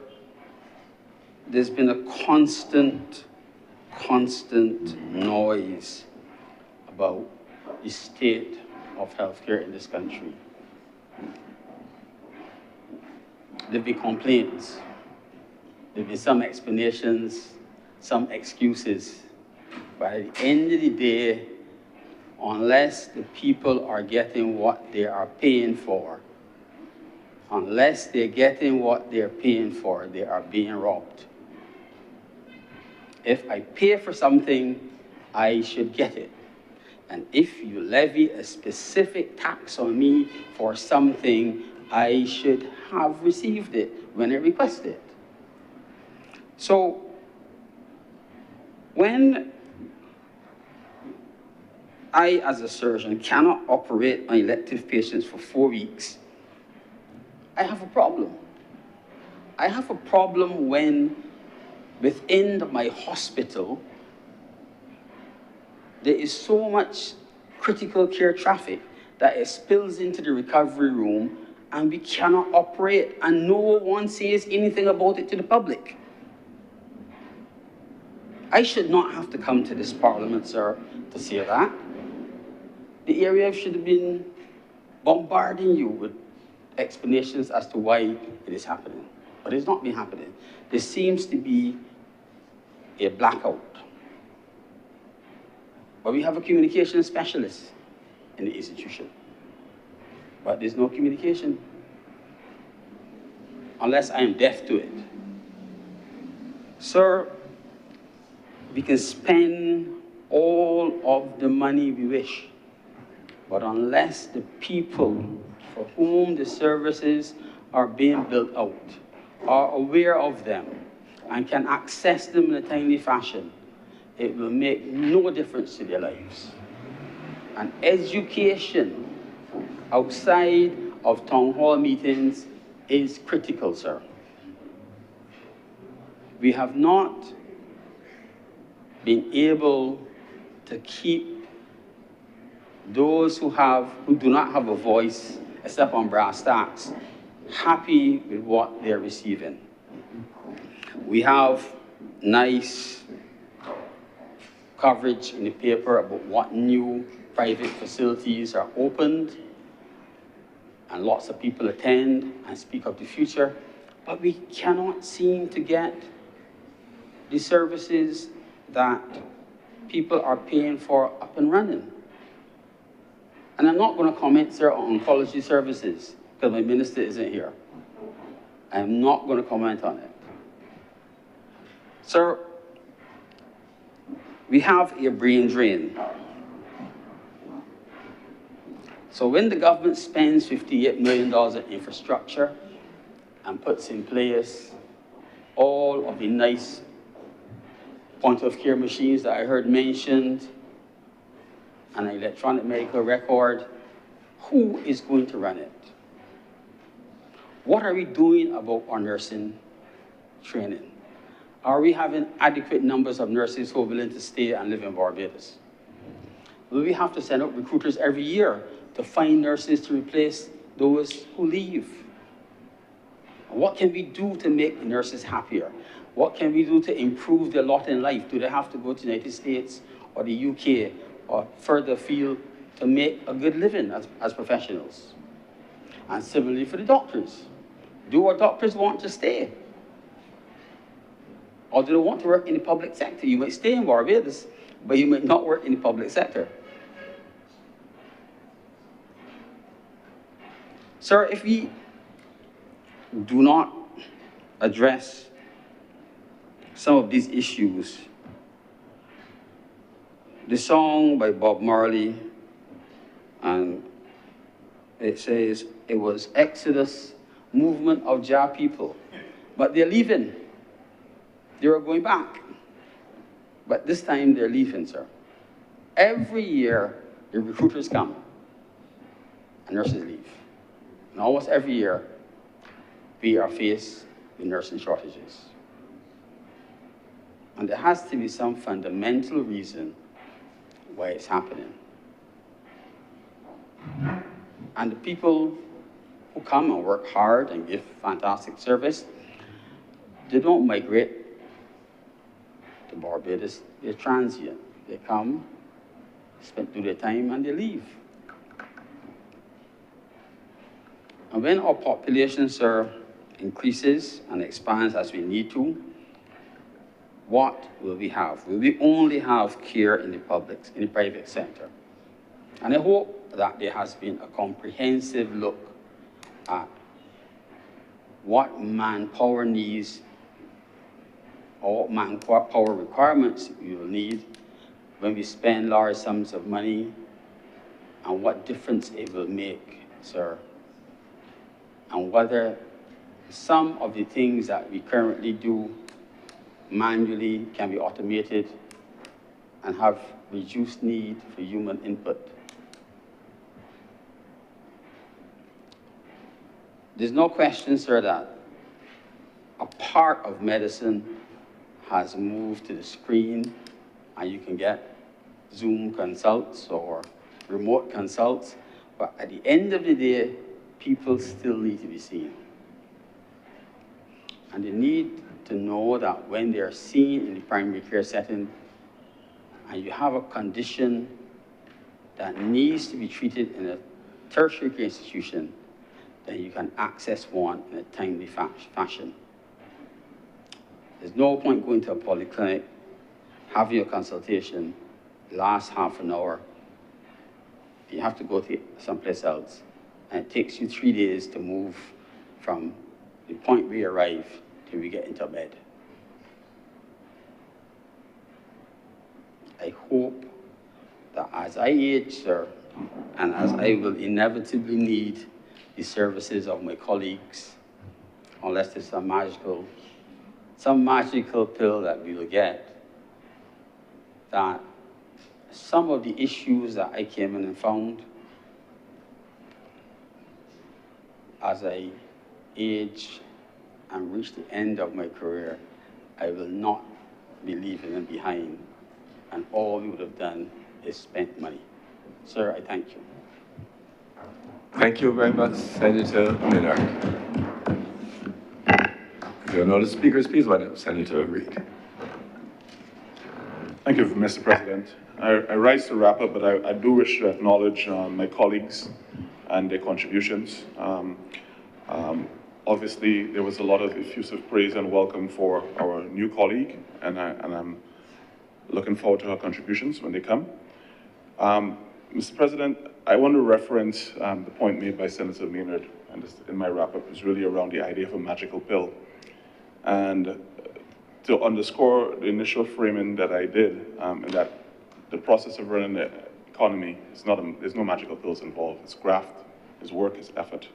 there's been a constant noise about the state of healthcare in this country. There've been complaints, there've been some explanations, some excuses, but at the end of the day, unless the people are getting what they are paying for, unless they're getting what they're paying for, they are being robbed. If I pay for something, I should get it. And if you levy a specific tax on me for something, I should have received it when I request it. So, when I, as a surgeon, cannot operate on elective patients for 4 weeks, I have a problem. I have a problem when within my hospital, there is so much critical care traffic that it spills into the recovery room and we cannot operate and no one says anything about it to the public. I should not have to come to this parliament, sir, to say that. The area should have been bombarding you with explanations as to why it is happening. But it's not been happening. There seems to be a blackout. But we have a communication specialist in the institution. But there's no communication unless I am deaf to it. Sir, we can spend all of the money we wish, but unless the people for whom the services are being built out are aware of them and can access them in a timely fashion, it will make no difference to their lives. And education outside of town hall meetings is critical, sir. We have not been able to keep those who do not have a voice, except on brass tacks, happy with what they're receiving. We have nice coverage in the paper about what new private facilities are opened, and lots of people attend and speak of the future, but we cannot seem to get the services that people are paying for up and running. And I'm not going to comment, sir, on oncology services, because my minister isn't here. I'm not going to comment on it. Sir, we have a brain drain. So when the government spends $58 million in infrastructure and puts in place all of the nice point-of-care machines that I heard mentioned, and an electronic medical record, who is going to run it? What are we doing about our nursing training? Are we having adequate numbers of nurses who are willing to stay and live in Barbados? Will we have to send out recruiters every year to find nurses to replace those who leave? What can we do to make nurses happier? What can we do to improve their lot in life? Do they have to go to the United States or the UK or further afield to make a good living as professionals? And similarly for the doctors. Do our doctors want to stay? Or do they want to work in the public sector? You might stay in Barbados, but you might not work in the public sector. Sir, if we do not address some of these issues, the song by Bob Marley, and it says it was Exodus, movement of Jah people, but they're leaving. They were going back, but this time they're leaving, sir. Every year, the recruiters come, and nurses leave. And almost every year, we are faced with nursing shortages. And there has to be some fundamental reason why it's happening. And the people who come and work hard and give fantastic service, they don't migrate to Barbados. They're transient. They come, do their time, and they leave. And when our population, sir, increases and expands as we need to, what will we have? Will we only have care in the private sector? And I hope that there has been a comprehensive look at what manpower needs or what manpower requirements we will need when we spend large sums of money, and what difference it will make, sir. And whether some of the things that we currently do manually can be automated and have reduced need for human input. There's no question, sir, that a part of medicine has moved to the screen, and you can get Zoom consults or remote consults, but at the end of the day, people still need to be seen. And they need to know that when they are seen in the primary care setting, and you have a condition that needs to be treated in a tertiary care institution, then you can access one in a timely fashion. There's no point going to a polyclinic, having your consultation, last half an hour. You have to go to someplace else, and it takes you 3 days to move from the point where you arrive till we get into bed. I hope that as I age, sir, and as I will inevitably need the services of my colleagues, unless there's some magical pill that we will get, that some of the issues that I came in and found as I age and reach the end of my career, I will not be leaving them behind. And all we would have done is spent money. Sir, I thank you. Thank you very much, Senator Minard. If there are no other speakers, please let Senator Reid. Thank you, Mr. President. I rise to wrap up, but I do wish to acknowledge my colleagues and their contributions. Obviously, there was a lot of effusive praise and welcome for our new colleague, and I'm looking forward to her contributions when they come. Mr. President, I want to reference the point made by Senator Maynard, and this, in my wrap-up, is really around the idea of a magical pill. And to underscore the initial framing that I did, and that the process of running the economy is there's no magical pills involved. It's graft, it's work, it's effort.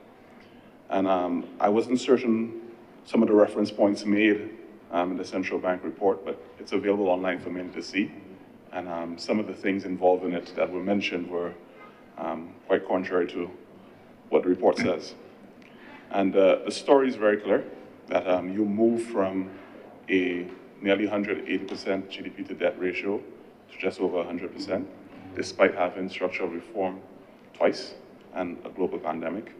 And I wasn't certain some of the reference points made in the central bank report, but it's available online for many to see. And some of the things involved in it that were mentioned were quite contrary to what the report says. And the story is very clear that you move from a nearly 180% GDP to debt ratio to just over 100%, despite having structural reform twice and a global pandemic.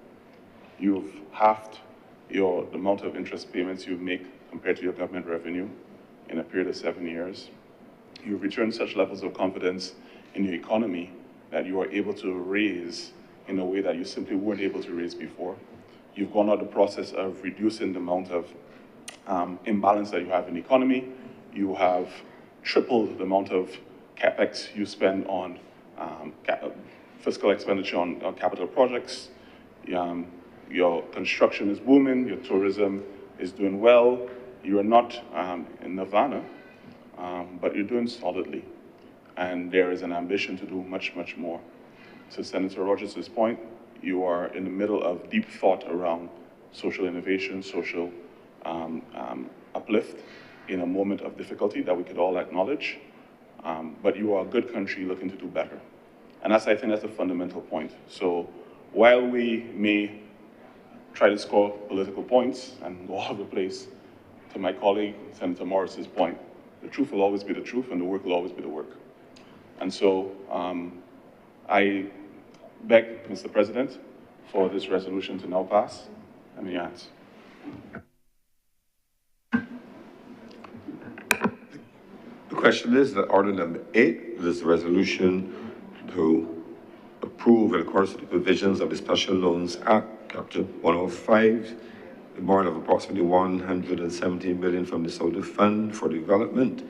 You've halved the amount of interest payments you make compared to your government revenue in a period of 7 years. You've returned such levels of confidence in your economy that you are able to raise in a way that you simply weren't able to raise before. You've gone out the process of reducing the amount of imbalance that you have in the economy. You have tripled the amount of capex you spend on fiscal expenditure on capital projects. Your construction is booming, your tourism is doing well. You are not in nirvana, but you're doing solidly. And there is an ambition to do much, much more. To Senator Rogers' point, you are in the middle of deep thought around social innovation, social uplift in a moment of difficulty that we could all acknowledge. But you are a good country looking to do better. And I think that's a fundamental point. So while we may try to score political points and go all over the place, to my colleague, Senator Morris's point, the truth will always be the truth and the work will always be the work. And so I beg, Mr. President, for this resolution to now pass. And the hands. The question is that order number 8, this is a resolution to approve in accordance with the provisions of the Special Loans Act, Chapter 105, the borrowing of approximately $117 million from the Saudi Fund for Development,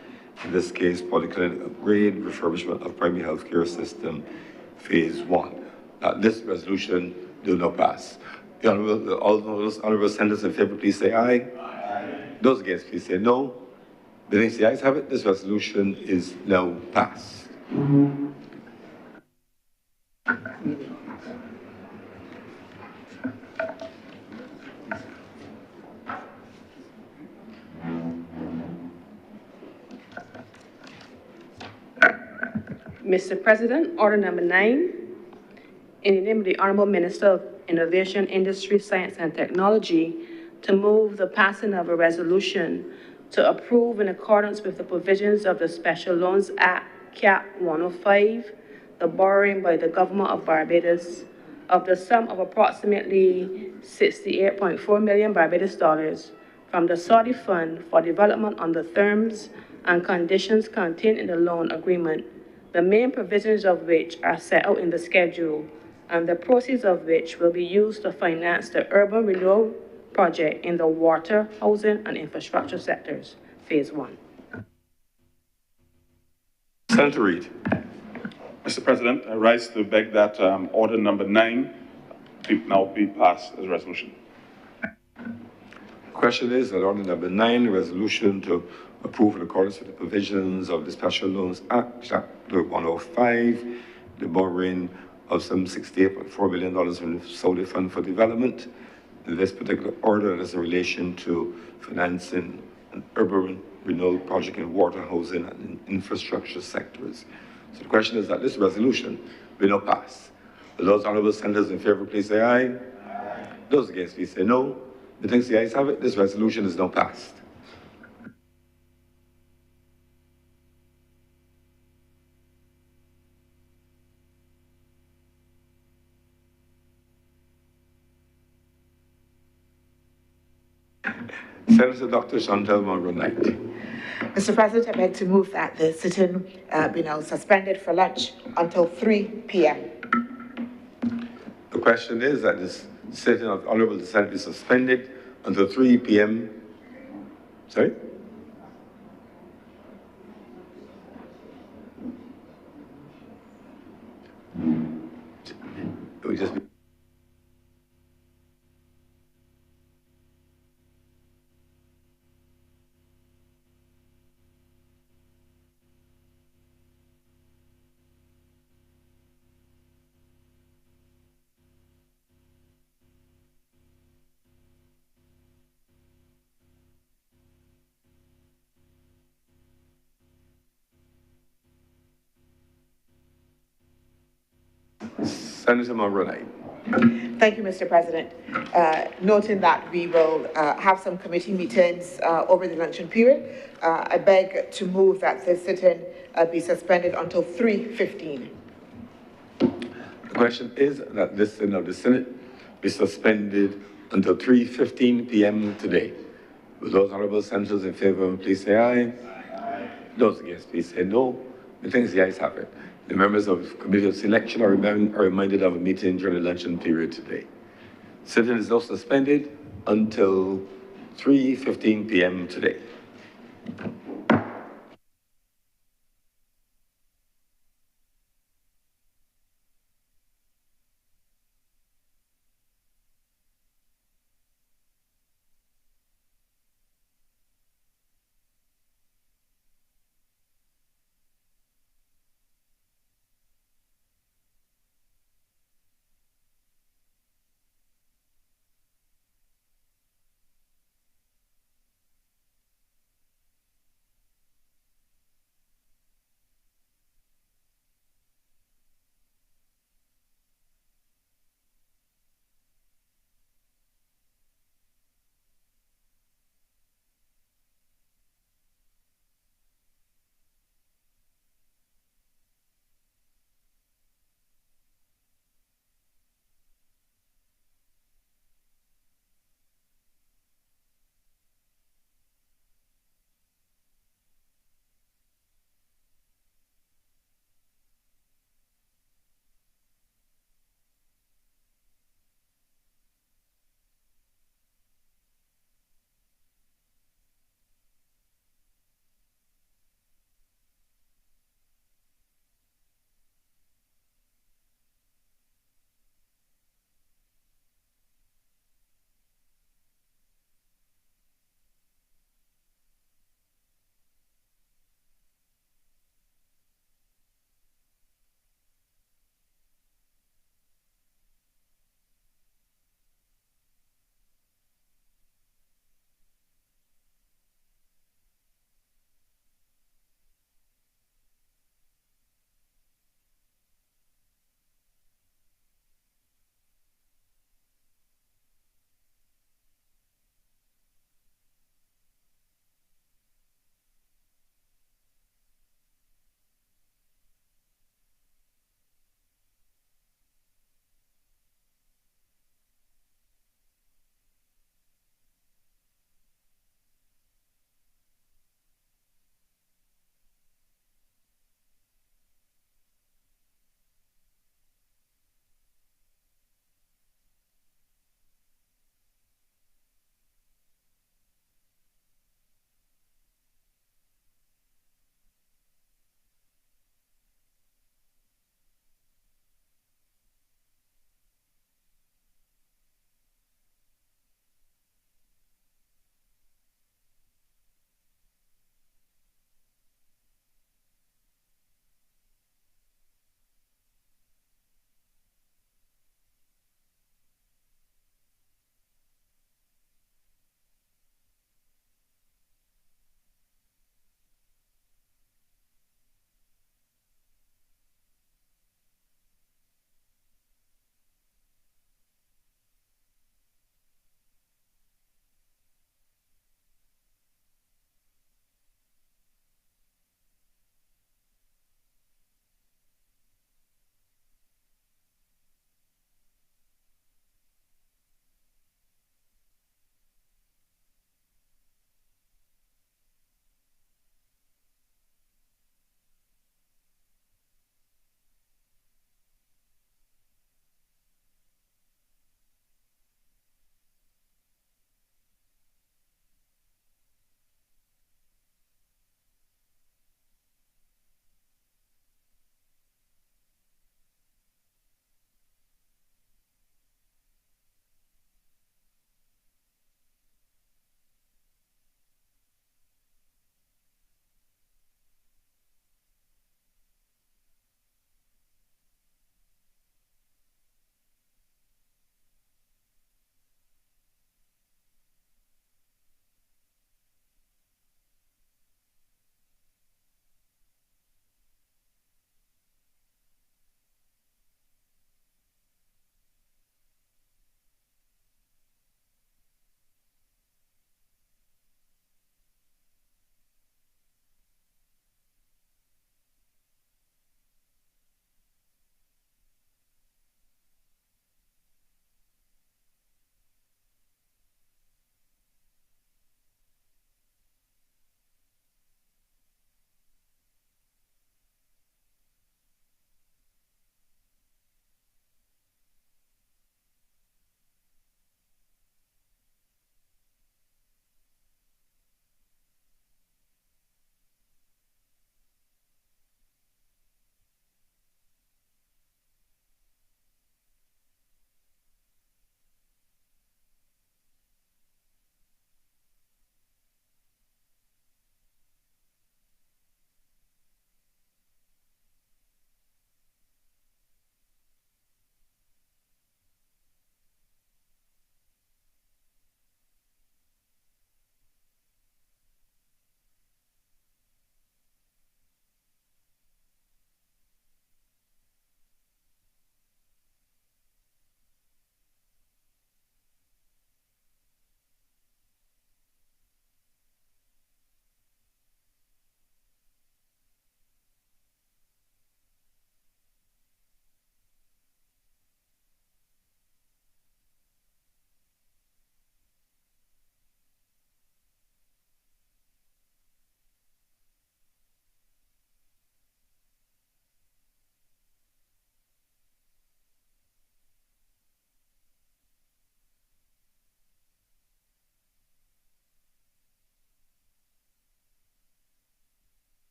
in this case, polyclinic upgrade, refurbishment of primary healthcare system, phase 1. This resolution will not pass. All those honorable senators in favor, please say aye. Aye. Those against, please say no. The names, the ayes have it. This resolution is now passed. Mr. President, order number 9. In the name of the Honorable Minister of Innovation, Industry, Science and Technology, to move the passing of a resolution to approve in accordance with the provisions of the Special Loans Act, Cap 105, the borrowing by the Government of Barbados of the sum of approximately 68.4 million Barbados dollars from the Saudi Fund for Development on the terms and conditions contained in the loan agreement, the main provisions of which are set out in the schedule, and the proceeds of which will be used to finance the urban renewal project in the water, housing, and infrastructure sectors, phase 1. Senator Reid. Mr. President, I rise to beg that order number 9 now be passed as a resolution. The question is that order number 9, a resolution to approve in accordance with the provisions of the Special Loans Act, Chapter 105, the borrowing of some $68.4 million from the Saudi Fund for Development. In this particular order is in relation to financing an urban renewal project in water, housing, and infrastructure sectors. So the question is that this resolution will not pass. Will those honorable senators in favor please say aye? Aye. Those against please say no. The things the ayes have it, this resolution is not passed. Senator Dr. Chantal Monroe-Knight. Mr. President, I beg to move that the sitting be now suspended for lunch until 3 p.m. The question is that this sitting of the Honorable Senate be suspended until 3 p.m. Sorry? would just be Senator Mulroney. Thank you, Mr. President. Noting that we will have some committee meetings over the luncheon period, I beg to move that this sit-in be suspended until 3:15. The question is that this sitting of the Senate be suspended until 3:15 p.m. today. Will those honorable senators in favor, please say aye. Aye. Those against, please say no. Methinks the ayes have it. The members of Committee of Selection are reminded of a meeting during the luncheon period today. Sitting is now suspended until 3:15 p.m. today.